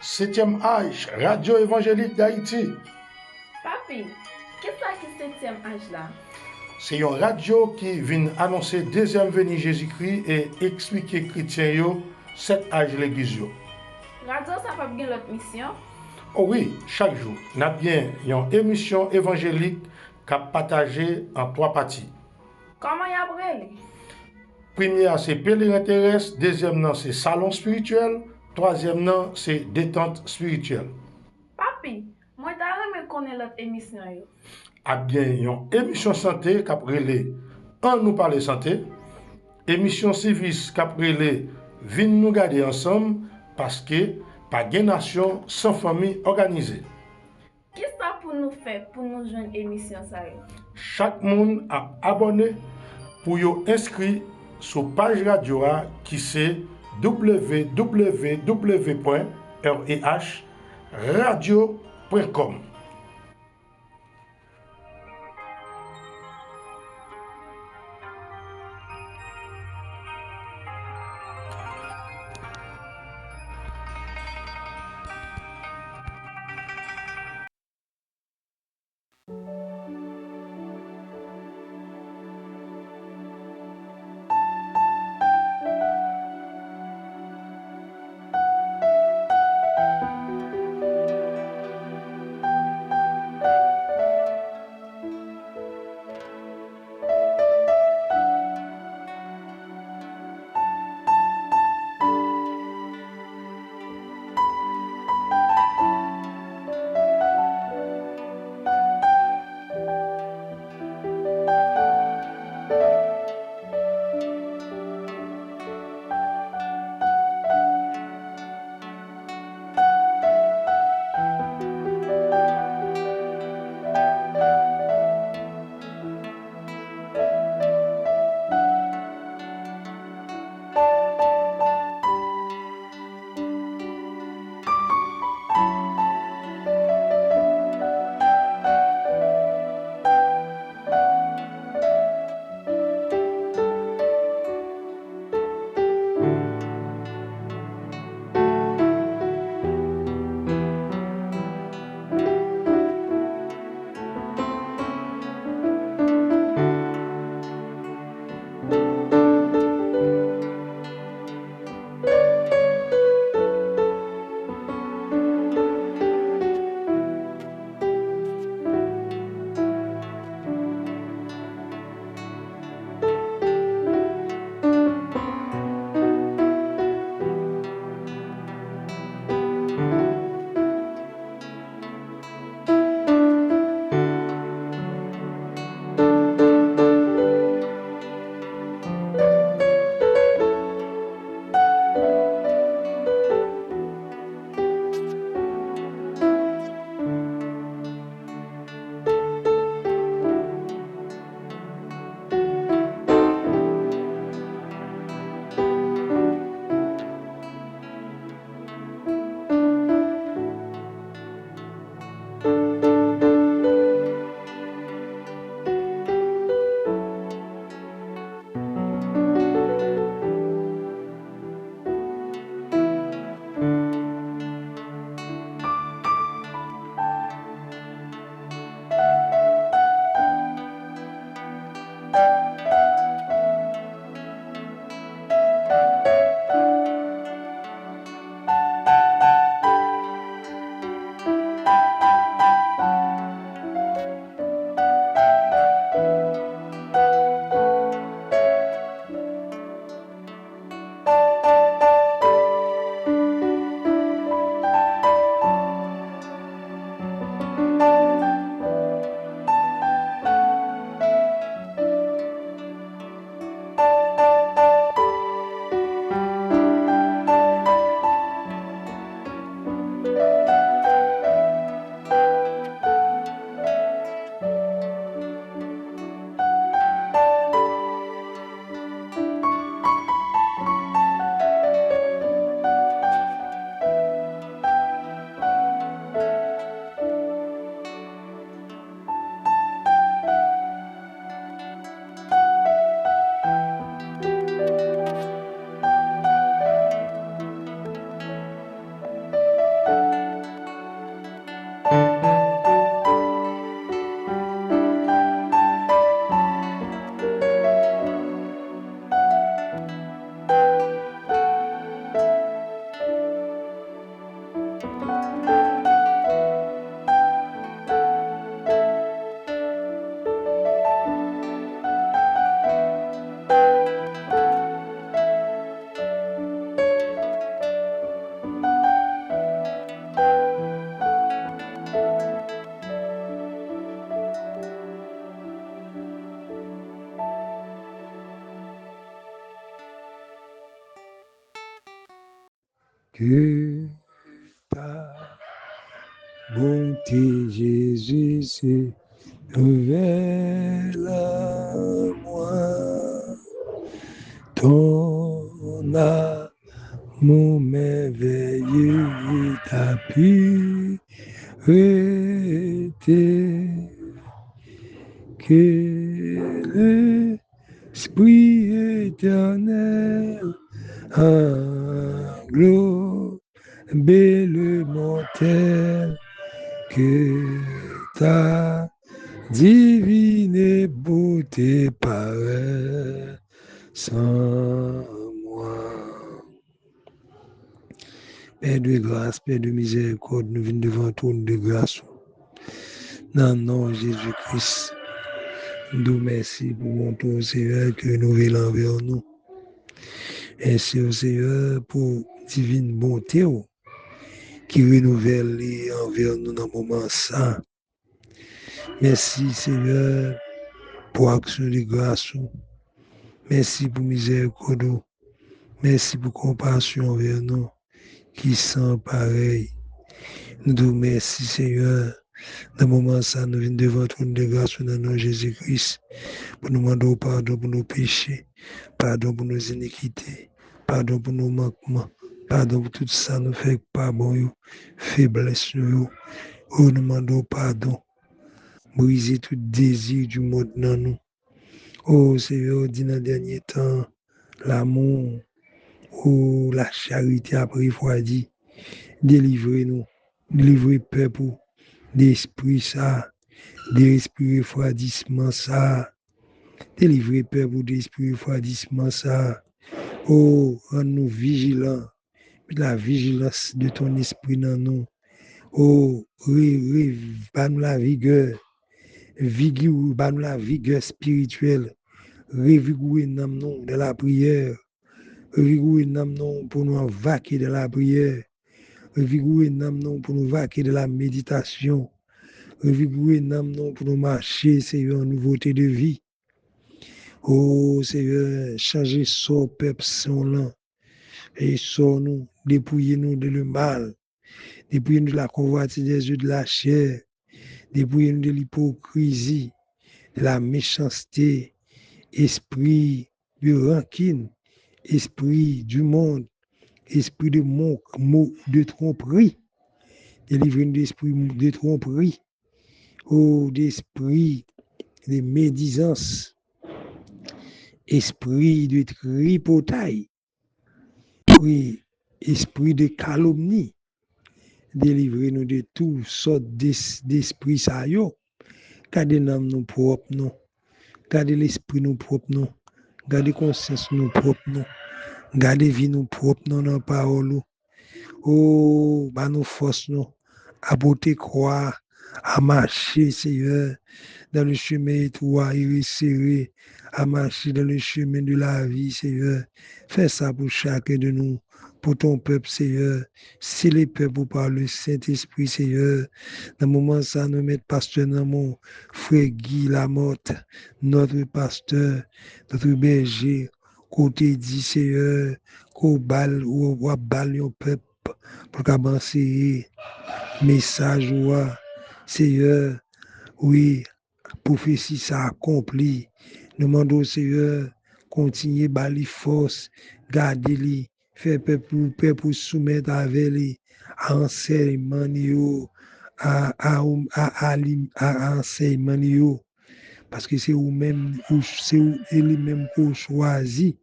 Septième âge, Radio Évangélique d'Haïti. Papi, qu'est-ce que c'est septième âge là? C'est une radio qui vient annoncer deuxième venue Jésus-Christ et expliquer chrétiens yo cet âge l'église yo. Radio, ça pas bien l'autre mission? Oh oui, chaque jour, nous avons bien une émission évangélique qui a partagé en trois parties. Comment y a brûlé? Première, c'est pèlerin terrestre. Deuxième, c'est salon spirituel. Troisième, c'est détente spirituelle. Papi, moi t'as jamais connaître l'autre émission yo. A bien, une émission santé qui a relé en nous parler santé. Émission service qui a relé vin nous garder ensemble parce que pas de nation sans famille organisée. Qu'est-ce que pour nous faire pour nous joindre émission ça yo? Chaque monde a abonné pour y inscrit sur page radio qui c'est www.rehradio.com. que ta bonté, Jésus, c'est nouvelle à moi. Ton amour merveilleux et ta pureté, que l'Esprit éternel englobé mortel, que ta divine beauté paraît sans moi. Père de grâce, Père de miséricorde, nous venons devant toi de grâce. Dans le nom de Jésus-Christ, nous merci pour mon tour, Seigneur, que nous voulons envers nous. Merci au Seigneur pour divine bonté qui renouvelle envers nous dans le moment ça. Merci, Seigneur, pour action de grâce. Merci pour miséricorde. Merci pour compassion envers nous, qui sont pareils. Nous te remercions, Seigneur. Dans le moment ça, nous venons devant ton de grâce dans le nom de Jésus-Christ pour nous demander pardon pour nos péchés, pardon pour nos iniquités, pardon pour nos manquements, pardon pour tout ça, nous fait pas bon, faiblesse, nous demandons pardon, briser tout désir du monde dans nous. Oh Seigneur, dit dans le dernier temps, l'amour, oh la charité après refroidi, délivrez-nous, délivrez peuple d'esprit ça, d'esprit refroidissement ça, délivrez peuple d'esprit refroidissement ça. Oh, rends-nous vigilants, la vigilance de ton esprit dans nous. Oh, donne-nous la vigueur, donne-nous la vigueur spirituelle, revigourer nous de la prière, revigourer nous pour nous vaquer de la prière, revigourer nous pour nous vaquer de la méditation, revigourer nous pour nous marcher, Seigneur, en nouveauté de vie. Oh, Seigneur, changez son peuple, son là, et nous, dépouillez-nous de le mal, dépouillez-nous de la convoitise des yeux de la chair, dépouillez-nous de l'hypocrisie, de la méchanceté, esprit de rancune, esprit du monde, esprit de manque, de tromperie, délivrez-nous d'esprit de tromperie, oh, d'esprit de médisance, esprit de tripotaille, oui, esprit de calomnie, délivrez-nous de toutes sortes d'esprits ça yo. Gardez l'âme nous propre nous, gardez l'esprit nous propre nous, gardez conscience nous propre nous, gardez vie nous propre nous dans la parole. Oh, bah nous force nous à porter croix, à marcher, Seigneur, dans le chemin étroit et resserré, à marcher dans le chemin de la vie, Seigneur. Fais ça pour chacun de nous, pour ton peuple, Seigneur. C'est les peuples par le Saint-Esprit, Seigneur. Dans le moment ça, nous mettons pasteur dans mon frère Guy Lamotte, notre pasteur, notre berger, côté dit, Seigneur, qu'on balle ou balle au peuple pour qu'avancer message ou Seigneur, oui, prophétie ça accompli. Nous demandons au Seigneur, continuer bali force, garder li, faire peuple pour soumettre avec lui à enseignement à enseignement parce que c'est vous-même, c'est lui-même qu'on choisit,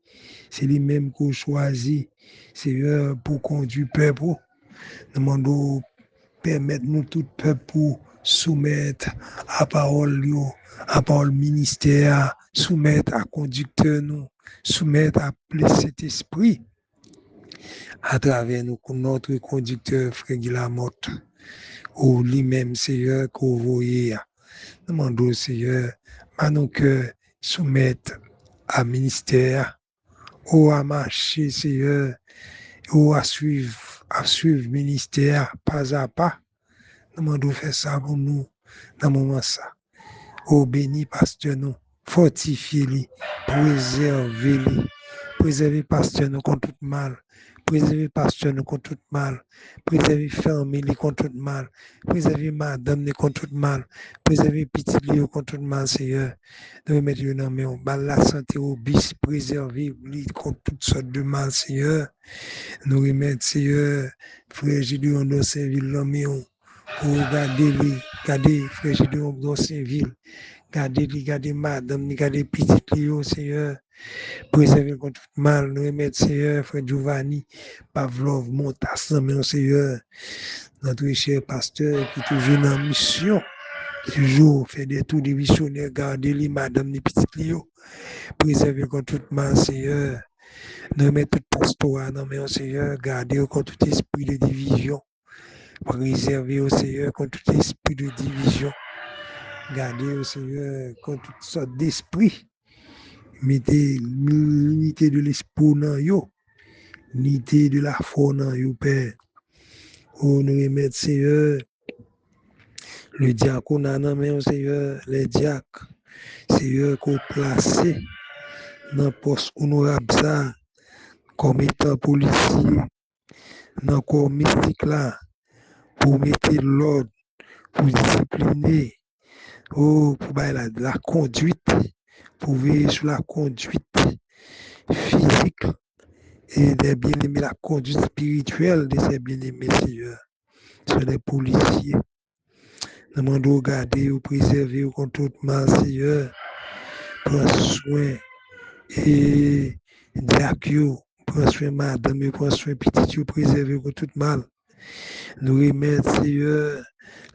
c'est lui-même qu'on choisit, Seigneur, pour conduire peuple. Nous demandons permettre nous tout peuple pour soumettre à parole ministère, soumettre à conducteur nous, soumettre à cet esprit à travers nous, notre conducteur Frère Guilamotte, ou lui-même Seigneur qu'on voyait. Demandons Seigneur, à nos cœurs soumettre à ministère, ou à marcher Seigneur, ou à suivre ministère pas à pas. Demandons faire ça pour nous dans le moment ça. Oh béni pasteur nous, fortifiez-les, préservez-les, préservez pasteur nous contre tout mal, Préserver pasteur nous contre tout mal. Préserver famille contre tout mal. Préserver madame nous contre tout mal. Préserver petit Léo contre tout mal, Seigneur. Nous remettons dans mes mains la santé au bis, préserver contre toutes sortes de mal, Seigneur. Nous remettons, Seigneur, frère Gideon dans Saint-Ville, l'homme, regardez, frère Gideon dans Saint-Ville. Gardez madame, gardez petit Léo, Seigneur. Préserver contre tout mal, nous remettons, Seigneur, frère Giovanni, Pavlov, Montas, Seigneur, notre cher pasteur qui est toujours en mission, qui toujours fait des tours de missionnaires, gardez-les, madame, les petits Léo. Préserver contre tout mal, Seigneur. Nous remettons tout pastorat dans mes Seigneur, gardez contre tout esprit de division. Préserver au Seigneur contre tout esprit de division. Gardez au Seigneur contre toutes sortes d'esprits. Mettez l'unité de l'esprit dans yo, l'unité de la foi dans yo, Père. Oh, nous remettons, Seigneur, le diaconat dans mes Seigneur, les diacres, Seigneur, qu'on place dans le poste honorable ça, comme étant policier, dans le corps mystique là, pour mettre l'ordre, pour discipliner, oh, pour la conduite, pour veiller sur la conduite physique et des bien-aimés, la conduite spirituelle de ces bien-aimés, Seigneur. Sur les policiers. Nous demandons de garder ou préserver contre tout mal, Seigneur. Prends soin et d'accueil, prends soin madame, prends soin petit, préserver contre tout mal. Nous remettons, Seigneur,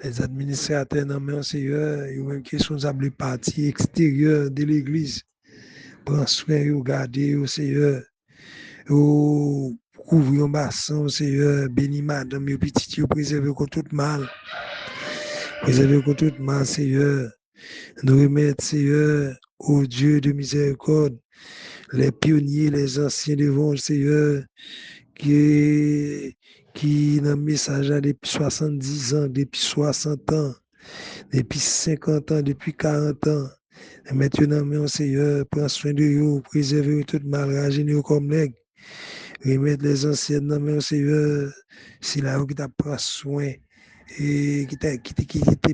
les administrateurs dans main, Seigneur, et même qui sont les parties extérieures de l'église. Prends soin et garder, Seigneur. Couvrir un bassin, Seigneur, bénis madame, et petit, préserver contre tout mal. Préserver contre tout mal, Seigneur. Nous remettons, Seigneur, au Dieu de miséricorde, les pionniers, les anciens devant, Seigneur, qui dans le message depuis 70 ans, depuis 60 ans, depuis 50 ans, depuis 40 ans. Et maintenant, mon Seigneur, prends soin de vous, préservez tout mal, rajeunir comme nègre. Remettre les anciennes dans mon Seigneur, c'est là où tu as pris soin et qui t'a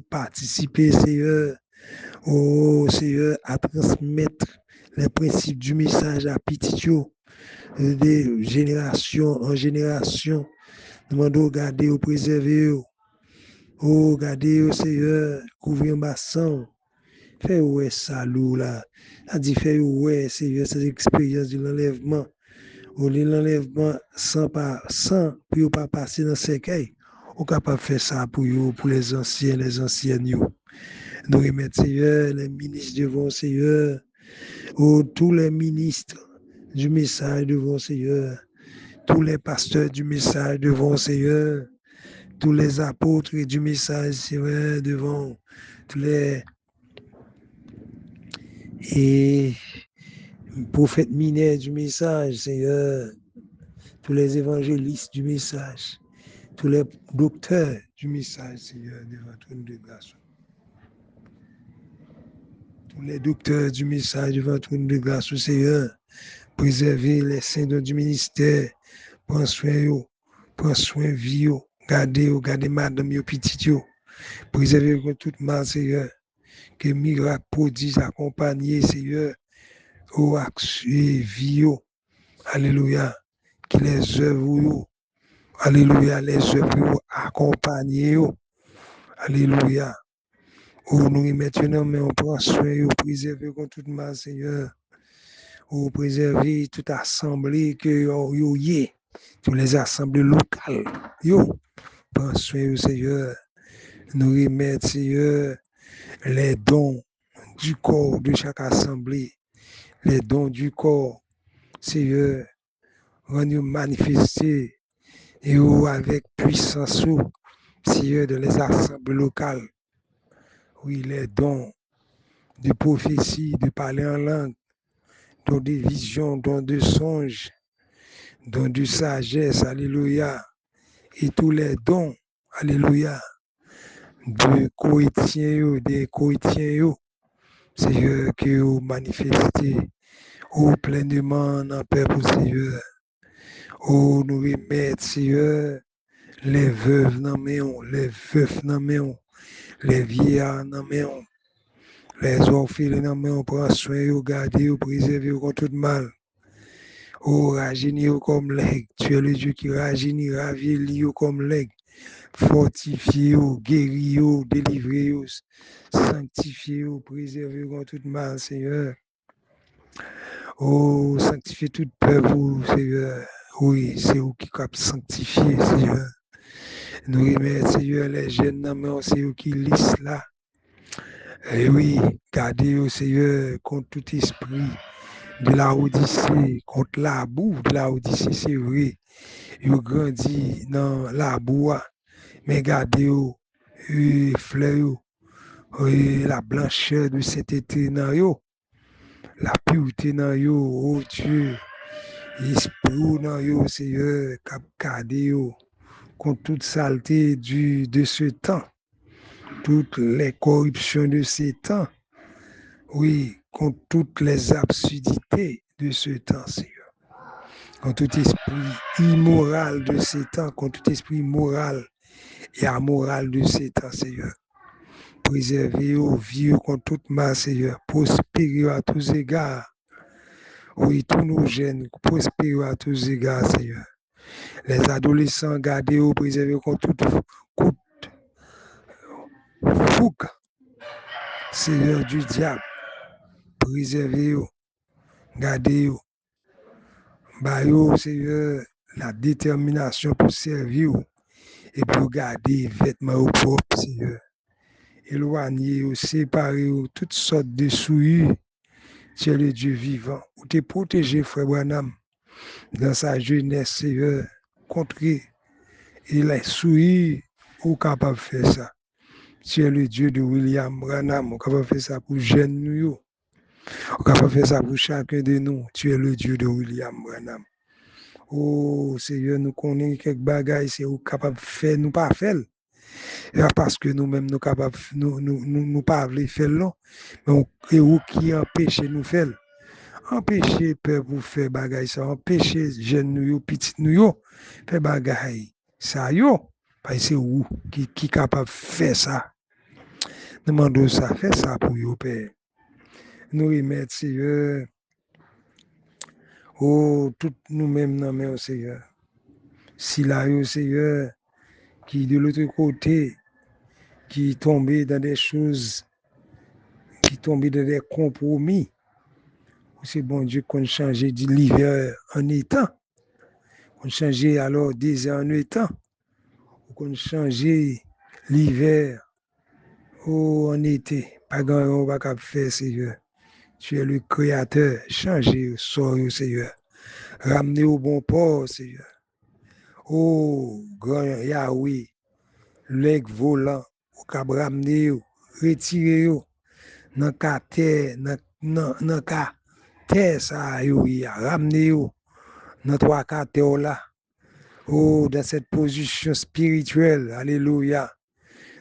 participé, Seigneur, oh Seigneur, à transmettre les principes du message à Pititio, de génération en génération. Nous demandons de garder, de préserver, oh, garder, Seigneur, couvrir ma sang. Fais ouais ça, là. Ça dit, fais ouais, Seigneur, cette expérience de l'enlèvement. L'enlèvement sans pour ne pas passer dans ce cercueil. On est capable de faire ça pour les anciens, les anciennes. Nous remettons, Seigneur, les ministres devant, Seigneur, tous les ministres du message devant, Seigneur, tous les pasteurs du message devant, Seigneur, tous les apôtres du message, Seigneur, devant, tous les prophètes mineurs du message, Seigneur, tous les évangélistes du message, tous les docteurs du message, Seigneur, devant trône de grâce. Tous les docteurs du message devant trône de grâce, Seigneur, préserver les saints du ministère, prends soin vie, gardez madame et petit, préserver contre tout mal, Seigneur, que miracle, prodige, accompagner, Seigneur, aux actions vie, alléluia, que les œuvres, alléluia, les œuvres accompagner, alléluia. Oh, nous maintenant, mais on prend soin, préserver contre tout mal, Seigneur. Oh, préserver toute assemblée que yo y toutes les assemblées locales. Yo, prends soin, Seigneur. Nous remettre, Seigneur, les dons du corps de chaque assemblée. Les dons du corps, Seigneur, rends-nous manifester et avec puissance, Seigneur, de les assemblées locales. Oui, les dons de prophétie, de parler en langue, dons de vision, dons de songe, dons de sagesse, alléluia, et tous les dons, alléluia, de coïtiens, Seigneur, que vous manifestez pleinement en paix pour Seigneur. Oh, nous remettre, Seigneur, les veuves dans maison, les veufs dans maison, les vieillards dans maison, les orphelins dans maison, prends soin, garder, préserver contre tout mal. Oh, rajeunir comme l'aigle, tu es le Dieu qui rajeunit, ravive comme l'aigle, fortifier, guérir, délivrer, sanctifier, préserver contre tout mal, Seigneur. Oh, sanctifier tout peuple, Seigneur. Oui, c'est vous qui cap sanctifier, Seigneur. Nous remercions, Seigneur, les jeunes, mais c'est vous qui lisent là. Et oui, gardez, Seigneur, contre tout esprit de la Odyssée, contre la boue de la Odyssée, c'est vrai. Ils ont grandi dans la boue, mais gardez, fleurs, la blancheur de cet été dans yo, la pureté dans yo, oh Dieu. Esprit dans yo, Seigneur, cap gardé yo contre toute saleté de ce temps, toutes les corruptions de ce temps, oui, contre toutes les absurdités de ce temps, Seigneur. Contre tout esprit immoral de ce temps, contre tout esprit moral et amoral de ce temps, Seigneur. Préservez aux vieux contre toute mal, Seigneur. Prospérez à tous égards. Oui, tous nos jeunes, prospérez à tous égards, Seigneur. Les adolescents, gardez-vous, préservez contre toute fougue, Seigneur du diable. Préservez-vous, gardez-vous. Baillez-vous, Seigneur, la détermination pour servir et pour garder les vêtements propres, Seigneur. Éloignez-vous, séparez-vous, toutes sortes de souillures. Tu es le Dieu vivant. Ou t'es protégé, frère Branham, dans sa jeunesse, Seigneur, contre et les souillures, ou capable de faire ça. Tu es le Dieu de William Branham, on est capable de faire ça pour jeunes nous. On est capable de faire ça pour chacun de nous. Tu es le Dieu de William Branham. Oh Seigneur, nous connaissons quelques bagailles, c'est capable de faire, nous pas faire. Parce que nous-mêmes, nous capables, nous pas faire là. Mais et où qui empêche nous faire. Empêcher peuple pour faire bagaille ça, empêcher jeunes nous, petits nous, faire bagaille ça yo. Parce que c'est où qui est capable de faire ça. Nous demandons ça, faire ça pour vous, Père. Nous remettons, Seigneur. Oh, tout nous-mêmes, non, mais Seigneur. Si là, Seigneur, qui de l'autre côté, qui tombait dans des choses, qui tombait dans des compromis, c'est bon Dieu qu'on change de l'hiver en étang, qu'on change alors désert en étang, qu'on change l'hiver en été. Pas grand-chose va pas faire, Seigneur. Tu es le Créateur. Changez, soyez, Seigneur. Ramenez au bon port, Seigneur. Oh, grand Yahweh, l'aigle volant, au cap ramener, retirez, dans la terre, dans la terre, ça, ramenez, dans trois terre là. Oh, dans cette position spirituelle, alléluia.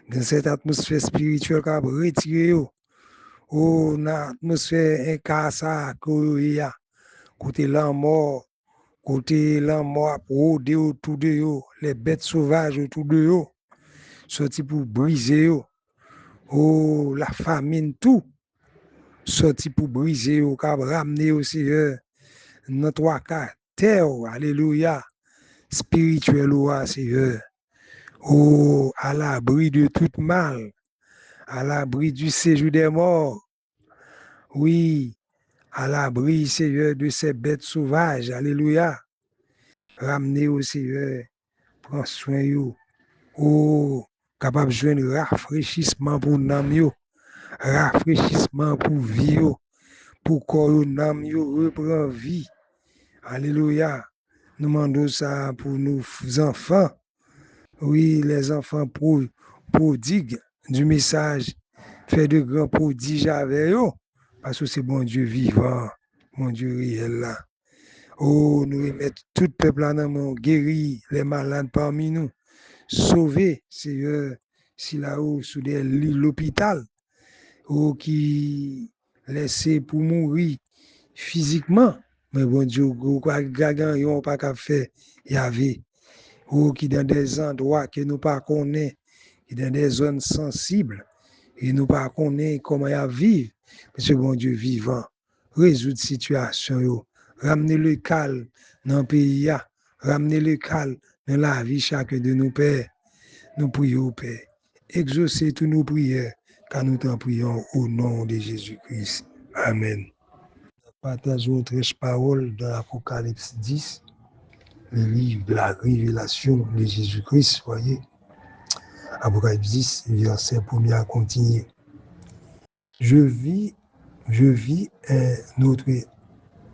Dans cette atmosphère spirituelle, cap retirez, oh, dans l'atmosphère incassable, côté la mort, rôder autour de eux, les bêtes sauvages autour de eux, sorti pour briser eux. Oh, la famine, tout, sorti pour briser eux, cap ramener au Seigneur, dans trois cas, terre, alléluia, spirituel, Seigneur. Oh, à l'abri de tout mal, à l'abri du séjour des morts. Oui, à l'abri, Seigneur, de ces bêtes sauvages. Alléluia. Ramenez au Seigneur. Prends soin yo. Oh, capable de joindre rafraîchissement pour l'âme yo. Rafraîchissement pour vie yo. Pour corps l'âme yo reprend vie. Alléluia. Nous demandons ça pour nos enfants. Oui, les enfants prodigues du message. Fait de grands prodiges avec eux. Parce que c'est bon Dieu vivant, mon Dieu réel là. Oh, nous remettons tout le peuple là dans mon guéri, les malades parmi nous. Sauver, Seigneur, si là-haut, sous des lits l'hôpital, oh, qui laissé pour mourir physiquement. Mais bon Dieu, quoi gagan, yon pas qu'à faire, y avait, ou qui dans des endroits que nous pas connaît, qui dans des zones sensibles, et nous pas connaît comment y a vivre. Monsieur bon Dieu vivant, résoudre situation yo, ramener le calme dans le pays, ramener le calme dans la vie chacun de nos pères. Nous prions, Père. Exaucez toutes nos prières, car nous t'en prions au nom de Jésus-Christ. Amen. Partageons 13 paroles dans l'Apocalypse 10, le livre de la révélation de Jésus-Christ. Voyez, Apocalypse 10, verset 1er à continuer. Je vis un autre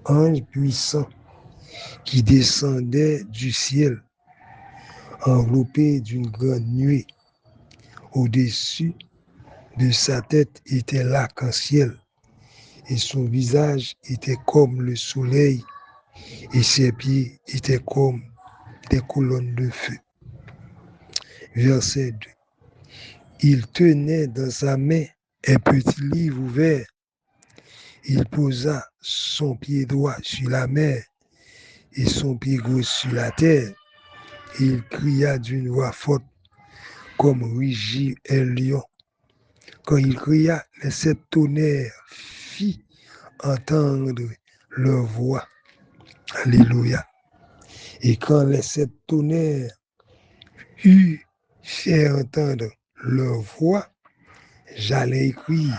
ange puissant qui descendait du ciel, enveloppé d'une grande nuée. Au-dessus de sa tête était l'arc-en-ciel, et son visage était comme le soleil, et ses pieds étaient comme des colonnes de feu. Verset 2. Il tenait dans sa main un petit livre ouvert. Il posa son pied droit sur la mer et son pied gauche sur la terre. Et il cria d'une voix forte, comme rugit un lion. Quand il cria, les 7 tonnerres fit entendre leur voix. Alléluia. Et quand les 7 tonnerres eurent fait entendre leur voix, j'allais écrire.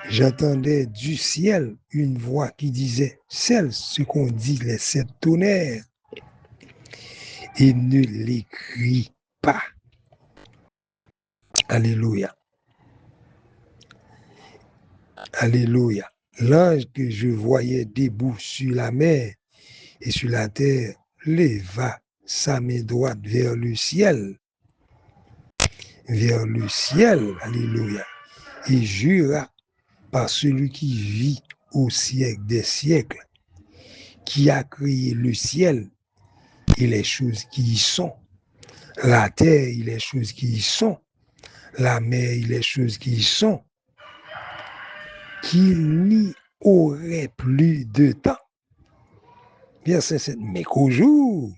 J'entendais du ciel une voix qui disait, c'est ce qu'on dit les 7 tonnerres, et ne l'écrit pas. Alléluia. Alléluia. L'ange que je voyais debout sur la mer et sur la terre leva sa main droite vers le ciel. Vers le ciel. Alléluia. Et jura par celui qui vit au siècle des siècles, qui a créé le ciel et les choses qui y sont, la terre et les choses qui y sont, la mer et les choses qui y sont, qu'il n'y aurait plus de temps. Verset 7. Mais qu'au jour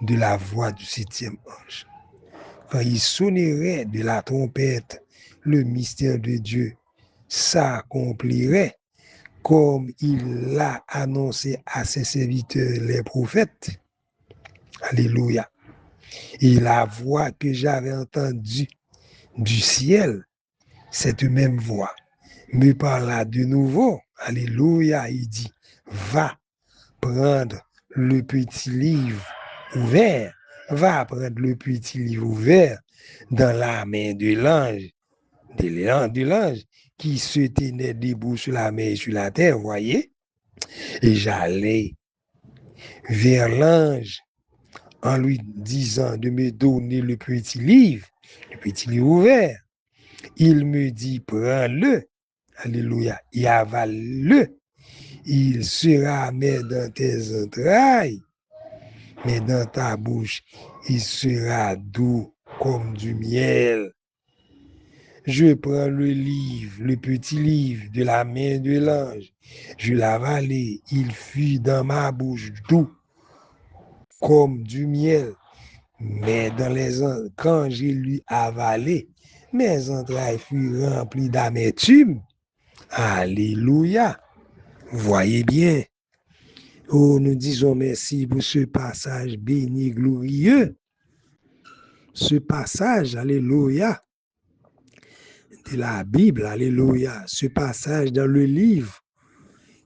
de la voix du 7e ange, quand il sonnerait de la trompette, le mystère de Dieu s'accomplirait comme il l'a annoncé à ses serviteurs les prophètes. Alléluia. Et la voix que j'avais entendue du ciel, cette même voix, me parla de nouveau. Alléluia. Il dit, va prendre le petit livre ouvert. Va prendre le petit livre ouvert dans la main de l'ange. De l'ange qui se tenait debout sur la mer et sur la terre, voyez. Et j'allais vers l'ange en lui disant de me donner le petit livre ouvert. Il me dit, prends-le, alléluia, et avale-le. Il sera amer dans tes entrailles, mais dans ta bouche, il sera doux comme du miel. Je prends le livre, le petit livre de la main de l'ange. Je l'avalai, il fut dans ma bouche doux comme du miel. Mais quand je lui avalai, mes entrailles furent remplies d'amertume. Alléluia. Voyez bien. Oh, nous disons merci pour ce passage béni, glorieux. Ce passage, alléluia, de la Bible, alléluia. Ce passage dans le livre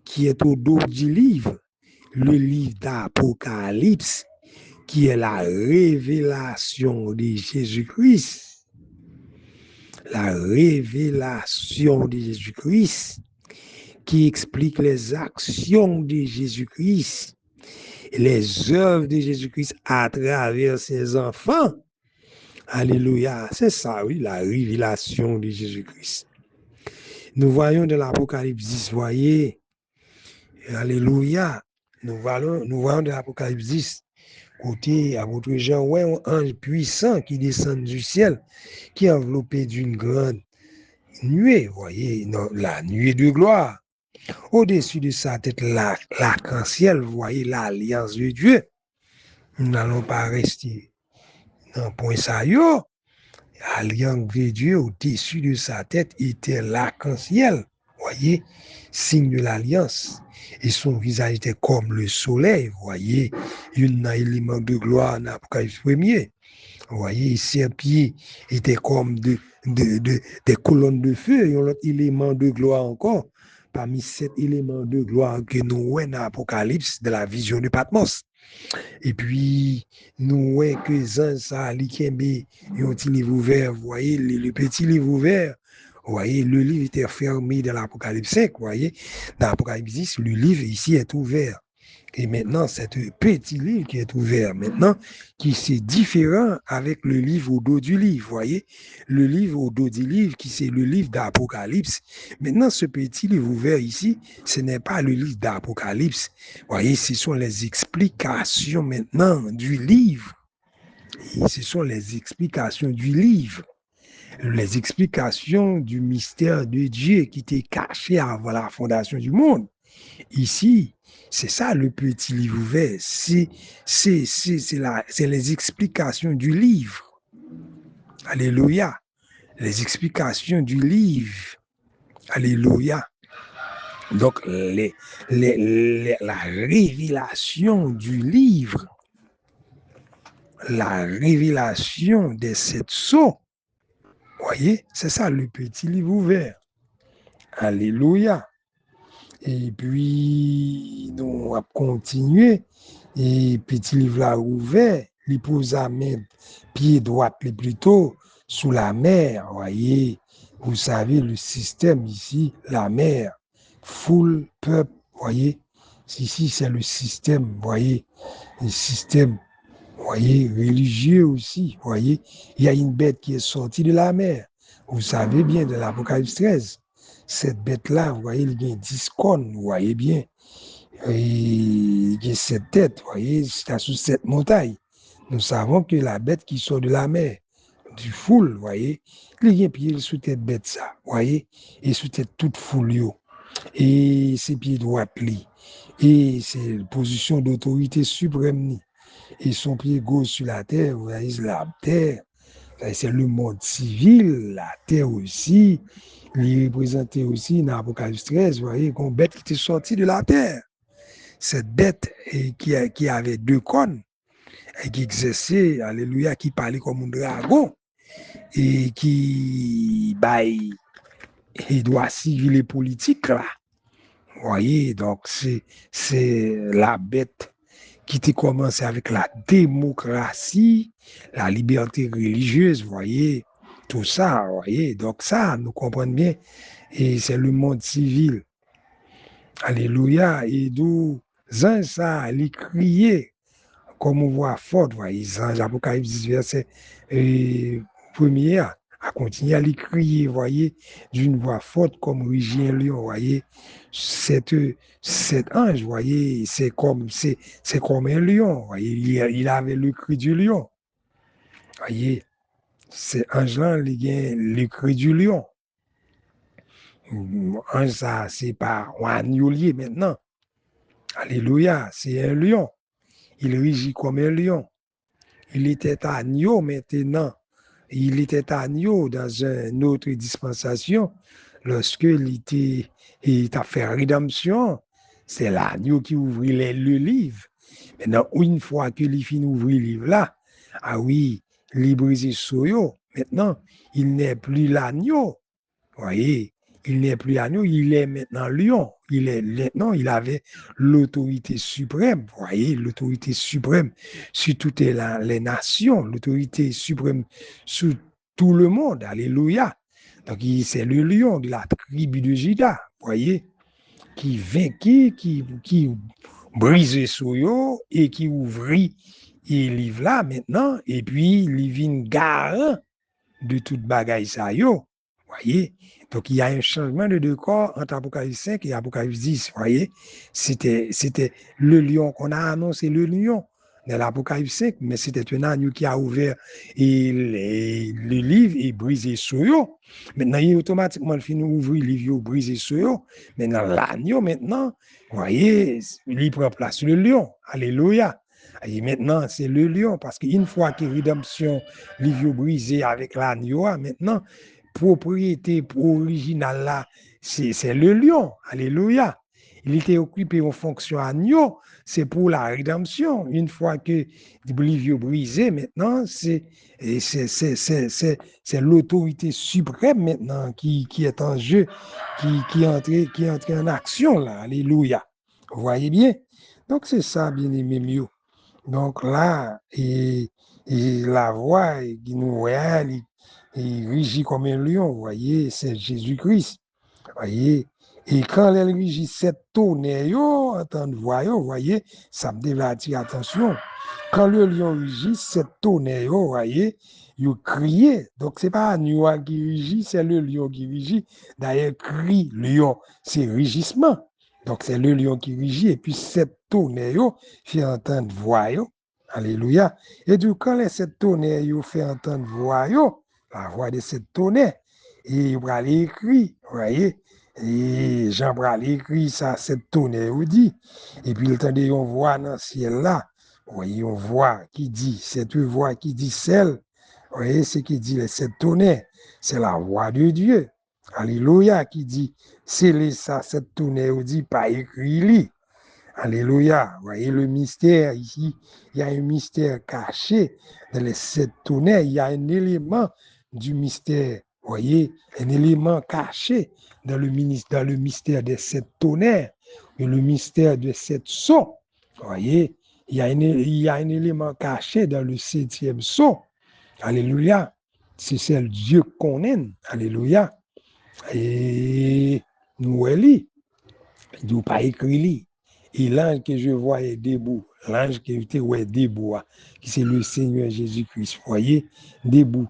qui est au dos du livre, le livre d'Apocalypse, qui est la révélation de Jésus-Christ. La révélation de Jésus-Christ qui explique les actions de Jésus-Christ et les œuvres de Jésus-Christ à travers ses enfants. Alléluia. C'est ça, oui, la révélation de Jésus-Christ. Nous voyons dans l'Apocalypse 10, voyez, alléluia, nous voyons dans l'Apocalypse 10, côté à votre Jean, ouais, un ange puissant qui descend du ciel, qui est enveloppé d'une grande nuée, voyez, la nuée de gloire. Au-dessus de sa tête, l'arc-en-ciel, vous voyez l'alliance de Dieu. Nous n'allons pas rester dans le point ça, yo. L'alliance de Dieu au-dessus de sa tête était l'arc-en-ciel. Voyez, signe de l'alliance. Et son visage était comme le soleil, voyez, un élément de gloire dans l'Apocalypse 1er. Voyez, ses pieds étaient comme des colonnes de feu, et un autre élément de gloire encore. Parmi cet élément de gloire que nous voyons dans l'Apocalypse de la vision de Patmos. Et puis, nous voyons que ça, l'ikembe, un petit livre ouvert, vous voyez, le petit livre ouvert, vous voyez, le livre était fermé dans l'Apocalypse 5, vous voyez, dans l'Apocalypse 10, le livre ici est ouvert. Et maintenant, c'est un petit livre qui est ouvert maintenant, qui c'est différent avec le livre au dos du livre, vous voyez. Le livre au dos du livre, qui c'est le livre d'Apocalypse. Maintenant, ce petit livre ouvert ici, ce n'est pas le livre d'Apocalypse. Vous voyez, ce sont les explications maintenant du livre. Et ce sont les explications du livre. Les explications du mystère de Dieu qui était caché avant la fondation du monde. Ici, c'est ça le petit livre ouvert, c'est les explications du livre. Alléluia. Les explications du livre. Alléluia. Donc, la révélation du livre, la révélation des 7 sceaux. Voyez, c'est ça le petit livre ouvert. Alléluia. Et puis, nous avons continué. Et petit livre là ouvert, il pose à main, pied droit plutôt, sous la mer. Voyez, vous savez, le système ici, la mer, full peuple, voyez. Ici, c'est le système, voyez, le système, voyez, religieux aussi, voyez. Il y a une bête qui est sortie de la mer. Vous savez bien de l'Apocalypse 13. Cette bête-là, vous voyez, il y a 10 cornes, vous voyez bien. Et il y a 7 têtes, vous voyez, c'est sous 7 montagnes. Nous savons que la bête qui sort de la mer, du foule, vous voyez, il y a un pied sous tête bête, ça, vous voyez, et sous tête toute foule, et ses pieds droits plis, et c'est la position d'autorité suprême, et son pied gauche sur la terre, vous voyez, la terre, c'est le monde civil, la terre aussi. Il est représenté aussi dans l'Apocalypse 13, vous voyez, une bête qui était sortie de la terre. Cette bête qui avait 2 cornes, et qui exerçait, alléluia, qui parlait comme un dragon, et qui, il doit suivre les politiques, là. Vous voyez, donc c'est la bête qui a commencé avec la démocratie, la liberté religieuse, vous voyez, tout ça, vous voyez, donc ça, nous comprenons bien, et c'est le monde civil. Alléluia, et d'où ça, il criait, comme on voit fort, vous voyez, l'Apocalypse 10, verset 1er, à continuer à les crier, vous voyez, d'une voix forte comme rugit un lion, vous voyez, cet ange, vous voyez, c'est comme un lion, vous voyez, il avait le cri du lion, vous voyez, cet ange-là, il a le cri du lion. Ange, ça, c'est pas un agneau maintenant. Alléluia, c'est un lion. Il rugit comme un lion. Il était agneau maintenant. Il était agneau dans une autre dispensation. Lorsque il a fait rédemption, c'est l'agneau qui ouvrit le livre. Maintenant, une fois que il finit d'ouvrir le livre là, ah oui, il brisé soyo. Maintenant, il n'est plus l'agneau. Vous voyez, il n'est plus agneau, il est maintenant lion. Maintenant, il avait l'autorité suprême. Vous voyez, l'autorité suprême sur toutes les nations, l'autorité suprême sur tout le monde. Alléluia. Donc, c'est le lion de la tribu de Juda. Vous voyez, qui vainquit, qui brise Soyo et qui ouvrit et livre là maintenant. Et puis, il vient garant de toute bagaille ça yo. Voyez, donc il y a un changement de décor entre Apocalypse 5 et Apocalypse 10. Voyez, c'était le lion qu'on a annoncé, le lion dans l'Apocalypse 5, mais c'était un agneau qui a ouvert le livre et brisé sur eux. Maintenant, il automatiquement le fin ouvrir le livre et brisé sur eux. Maintenant, l'agneau, maintenant, vous voyez, il prend place sur le lion. Alléluia. Et maintenant, c'est le lion, parce qu'une fois que rédemption, livre brisé avec l'agneau, maintenant, propriété originale là, c'est le lion. Alléluia. Il était occupé en fonction agneau, c'est pour la rédemption. Une fois que l'ivre brisé, maintenant, c'est l'autorité suprême maintenant qui est en jeu, qui est entré en action là. Alléluia. Vous voyez bien? Donc, c'est ça, bien aimé mieux. Donc là, et la voix qui nous voit, il rugit comme un lion, vous voyez, c'est Jésus-Christ. Vous voyez, et quand elle rugit cette tonnerre, entendre voix, vous voyez, ça me devait attirer attention. Quand le lion rugit cette tonnerre, vous voyez, il crie. Donc, ce n'est pas un lion qui rugit, c'est le lion qui rugit. D'ailleurs, cri, lion, c'est rugissement. Donc, c'est le lion qui rugit, et puis cette tonnerre fait entendre voix. Alléluia. Et du coup, quand cette tonnerre fait entendre voix, la voix de cette tonnerre, et il va l'écrire, vous voyez. Et Jean Bral écrit ça, cette tonnerre dit. Et puis le temps de on voit dans le ciel là, vous voyez, on voit qui dit, cette voix qui dit celle, vous voyez, c'est qui dit cette tonnerre, c'est la voix de Dieu. Alléluia, qui dit, c'est ça, cette tonnerre dit, pas écrit. Alléluia, vous voyez le mystère ici, il y a un mystère caché dans les sept tonnerres, il y a un élément du mystère, vous voyez, un élément caché dans le mystère des sept tonnerres, et le mystère des sept sceaux, vous voyez, il y a un élément caché dans le septième sceau, alléluia, c'est le Dieu qu'on aime, alléluia, et nous, il ne pas écrit. Et l'ange que je vois est debout, l'ange qui était debout, qui c'est le Seigneur Jésus-Christ, vous voyez, debout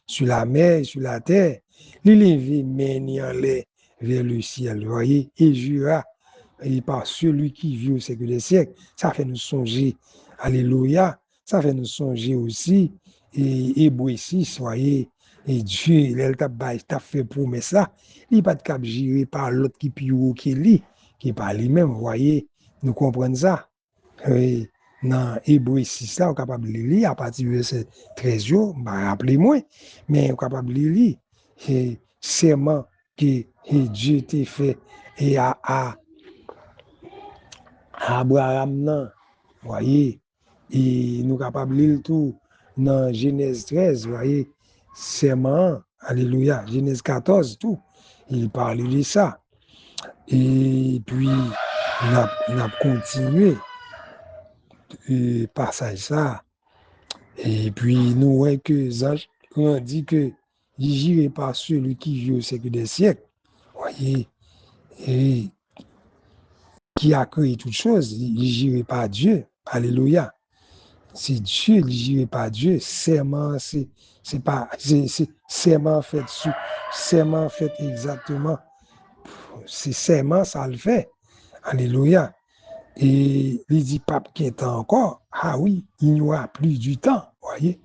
sur la mer, sur la terre, il levé main en l'air vers le ciel, vous voyez, et jura, et par celui qui vit au siècle des siècles, ça fait nous songer, alléluia, ça fait nous songer aussi, et Hébreux 6, vous voyez, et Dieu, il t'a fait promesse ça, il n'est pas de cap géré par l'autre qui plus haut qui lui, qui par lui-même, vous voyez, nous comprenons ça. Oui. Dans Hébreux 6, là, on est capable de lire à partir de verset 13 jours, rappelez-moi, mais on est capable de lire et serment que Dieu t'a fait et à Abraham, non, vous voyez, et nous sommes capables de lire tout dans Genèse 13, vous voyez, serment, alléluia, Genèse 14, tout, il parle de ça. Et puis, on a continué le passage ça. Et puis, nous voyons que on dit que il j'irai par celui qui vit au siècle des siècles. Voyez, et qui a créé toutes choses, il j'irai par Dieu. Alléluia. C'est Dieu, il j'irai par Dieu. Serment, c'est serment fait dessus. Serment fait exactement. C'est serment, ça le fait. Alléluia. Et il dit, pape, qui est encore, ah oui, il n'y aura plus du temps, voyez.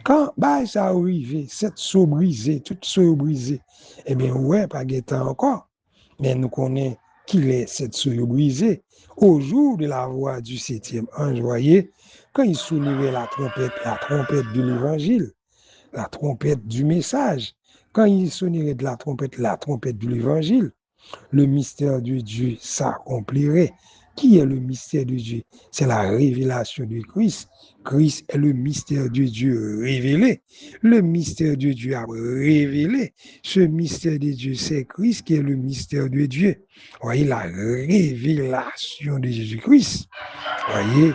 Quand ça arrive, cette seau brisée, toute seau brisée, eh bien, ouais, pas de temps encore. Mais nous connaissons qu'il est cette seau brisée. Au jour de la voix du septième ange, voyez, quand il sonnerait la trompette de l'évangile, la trompette du message, quand il sonnerait de la trompette de l'évangile, le mystère de Dieu s'accomplirait. Qui est le mystère de Dieu? C'est la révélation de Christ. Christ est le mystère de Dieu révélé. Le mystère de Dieu a révélé. Ce mystère de Dieu, c'est Christ qui est le mystère de Dieu. Voyez la révélation de Jésus-Christ. Voyez,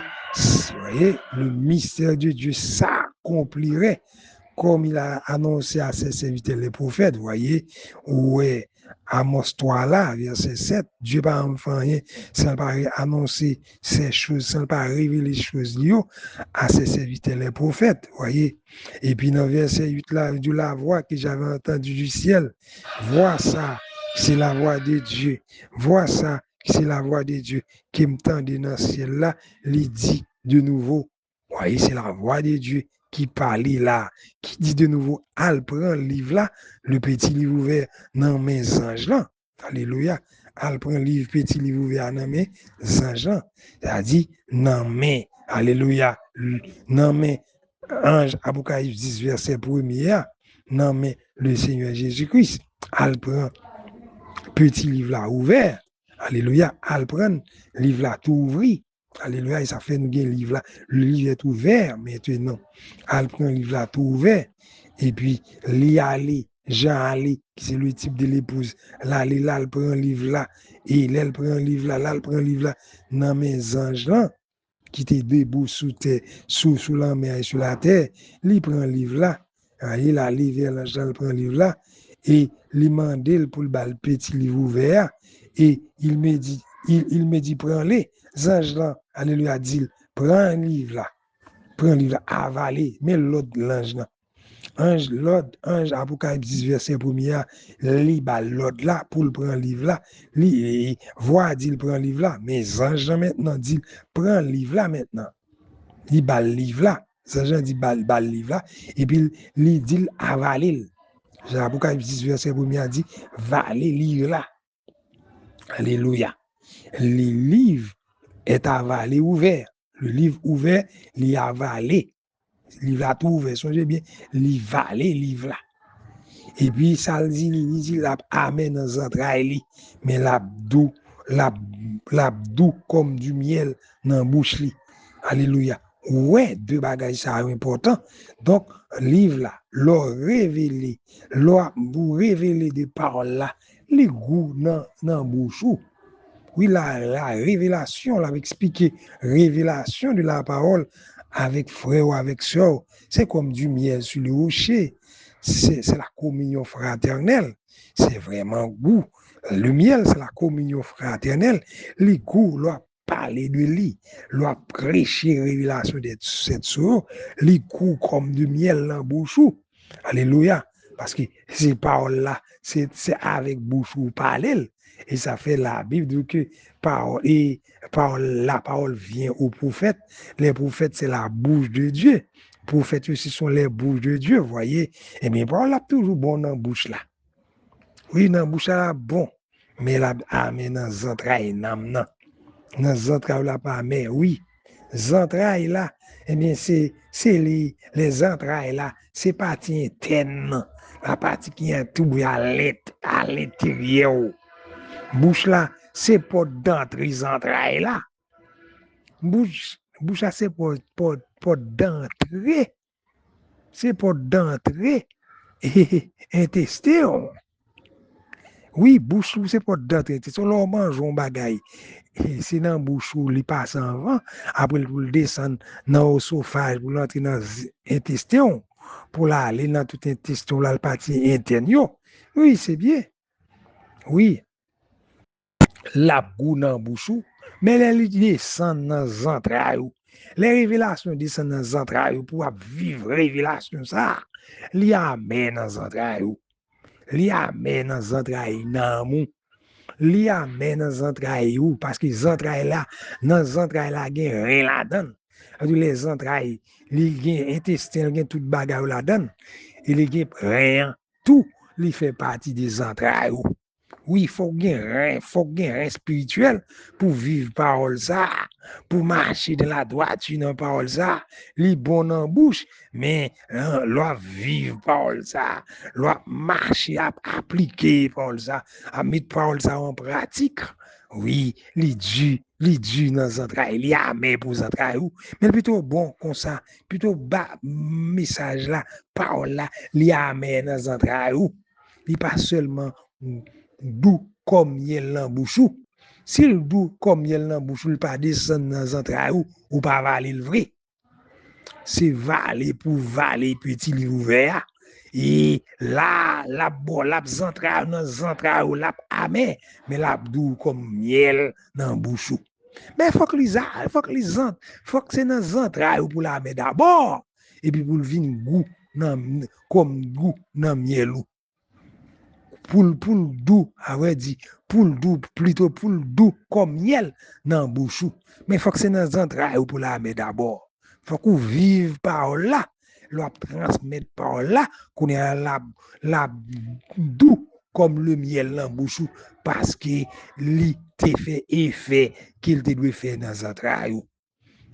le mystère de Dieu s'accomplirait comme il a annoncé à ses serviteurs les prophètes. Voyez, ouais. Amos 3 là, verset 7, Dieu n'a pas fait rien sans pas annoncer ces choses, sans pas révéler les choses liées à ses serviteurs les prophètes, voyez. Et puis dans verset 8 là, de la voix que j'avais entendue du ciel, vois ça, c'est la voix de Dieu, vois ça, c'est la voix de Dieu qui me tendait dans le ciel là, il dit de nouveau. Voyez, c'est la voix de Dieu qui parle là, qui dit de nouveau, al prend le livre là, le petit livre ouvert dans mes anges là. Alléluia. Al prend le livre, petit livre ouvert dans mes anges là. C'est-à-dire, non mais, alléluia, non mais, ange, Apocalypse 10, verset 1er, non mais, le Seigneur Jésus-Christ, al prend petit livre là ouvert. Alléluia. Al prend livre là tout ouvri. Alléluia. Et ça fait nous gagner livre là. Le livre est ouvert maintenant. Al prend livre là tout ouvert. Et puis, l'y aller, Jean aller, qui c'est le type de l'épouse. Là, elle prend livre là. Et elle prend livre là. Là, elle prend livre là. Dans mes anges là, qui étaient debout sous terre, sous la mer et sur la terre. Il prend livre là. Il a livre là, il prend livre là. Et il m'a demandé pour le petit livre ouvert. Et il me dit, prends-les. Ange là, alléluia, dit, prends un livre là. Prends un livre là, avaler. Mais l'autre, l'ange là. L'autre, ange, Apocalypse 10, verset 1er, li l'autre là, pour le prendre livre là. Li, voix dit, il prend le livre là. Mais ange là maintenant dit, prends le livre là maintenant. Il bat le livre là. Ange dit, bat le livre là. Et puis, il dit, avaler. Apocalypse 10, verset 1er dit, va aller lire là. Alléluia. Le livre est avalé ouvert. Le livre ouvert, il est avalé. Le livre a tout ouvert, songez bien, il va aller, livre là. Et puis, ça dit, la amen dans les entrailles, mais l'abdou comme du miel dans la bouche. Alléluia. Ouais, deux bagages ça important. Donc, livre là, l'on révélé, vous révéler des paroles là, les goûts dans la bouche. Oui, la révélation, l'avait expliqué, révélation de la parole avec frère ou avec soeur, c'est comme du miel sur le rocher. C'est la communion fraternelle. C'est vraiment goût. Le miel, c'est la communion fraternelle. Les goûts, l'on parler de lui, l'on prêcher révélation de cette soeur, les goûts comme du miel dans la bouche. Alléluia. Parce que ces paroles-là, c'est avec bouche ou parler. Et ça fait la Bible dit que la parole vient au prophète. Les prophètes, c'est la bouche de Dieu. Les prophètes aussi sont les bouches de Dieu, voyez. Et bien, parole là toujours bon dans la bouche là. Oui, dans la bouche là, bon. Mais là, mais dans les entrailles, non. Dans les entrailles là, pas mais oui. Les entrailles là, eh bien, c'est les entrailles là, c'est partie interne. La partie qui est tout à l'intérieur. Bouche là, c'est pas d'entrée entrailles là. Bouche là, c'est pas d'entrée. C'est pas d'entrée. Intestin. Oui, bouche c'est pas d'entrée. C'est là on mange un bagaille. C'est dans bouche il passe en vent. Après pour le descendre dans l'œsophage, pour l'entrer dans l'intestin. Pour aller dans tout intestin, là, le partie interne. Oui, c'est bien. Oui. La goût dans bouche, mais les descendent dans les entrailles. Les révélations descendent dans les entrailles pour vivre révélation ça. Li amène dans les entrailles. Li amène dans les entrailles nan li amène dans les entrailles parce que les entrailles là, dans les entrailles là, il y a rien là-dedans. Les entrailles, il y a intestin, il y a tout bagarre là-dedans. Il y a rien, tout, il fait partie des entrailles. Oui, il faut gagner un spirituel pour vivre parole ça, pour marcher dans la droiture dans parole ça, li bon dans bouche, mais l'on vivre parole ça, l'on marcher à appliquer parole ça, à mettre parole ça en pratique. Oui, li dû dans les entrailles, li amé pour les entrailles, mais plutôt bon comme ça, plutôt bas message là, parole là, li amé dans les entrailles, li pas seulement doux comme miel dans bouche. S'il doux comme miel dans bouche, il pas descendre dans les entrailles ou pas valer le vrai. C'est valer pour valer petit livre ouvert. Et là, la entrailles dans les entrailles, la amé, mais la doux comme miel dans bouche. Mais faut que c'est dans les entrailles pour la mettre d'abord. Et puis pour le vin goût comme goût dans miel. poule doux, à vrai dire, poule doux, plutôt poule doux comme miel dans bouchou. Mais il faut que c'est dans entrailles pour la mettre d'abord. Il faut qu'on vive par là, l'on transmettre par là, qu'on ait la doux comme le miel dans bouchou, parce que lui te fait effet qu'il te doit faire dans entrailles.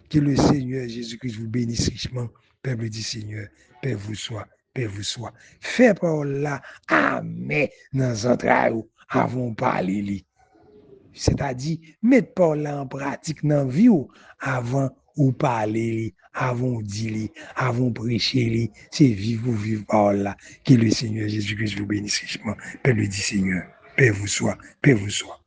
Que le Seigneur Jésus-Christ vous bénisse richement. Père du Seigneur, Père vous soit, Père vous soit. Fait par là, amen, dans entrailles avant parler. C'est-à-dire, mettre par là en pratique dans la vie avant ou parler, avant dire, avant prêcher, c'est vivre ou vivre par là. Que le Seigneur Jésus-Christ vous bénisse richement. Père du Seigneur, Père vous soit, Père vous soit.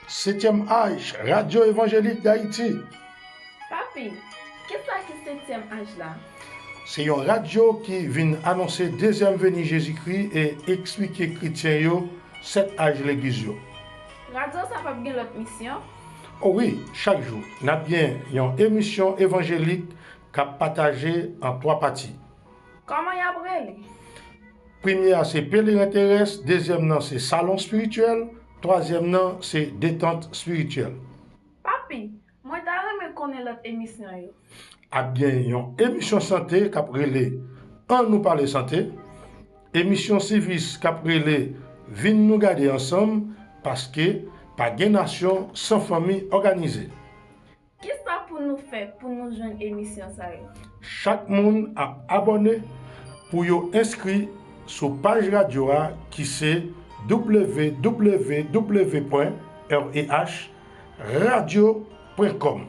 7e âge, Radio Évangélique d'Haïti. Papi, qu'est-ce que c'est 7e âge là? C'est une radio qui vient annoncer deuxième venue Jésus-Christ et expliquer chrétiens yo 7 âges l'église yo. Radio, ça pas bien l'autre mission? Oh oui, chaque jour, nous avons bien une émission évangélique qui a partagé en 3 parties. Comment y a brûlé? Première, c'est pèlerin terrestre. Deuxième, c'est salon spirituel. Troisième, c'est détente spirituelle. Papi, moi t'as connaître l'autre émission yo. A bien, une émission santé qui a brûlé en nous parler santé. Émission service qui a brûlé vin nous garder ensemble parce que pas de nation sans famille organisée. Qu'est-ce que pour nous faire pour nous joindre émission ça yo? Chaque monde a abonné pour y inscrit sur page radio qui c'est www.rehradio.com.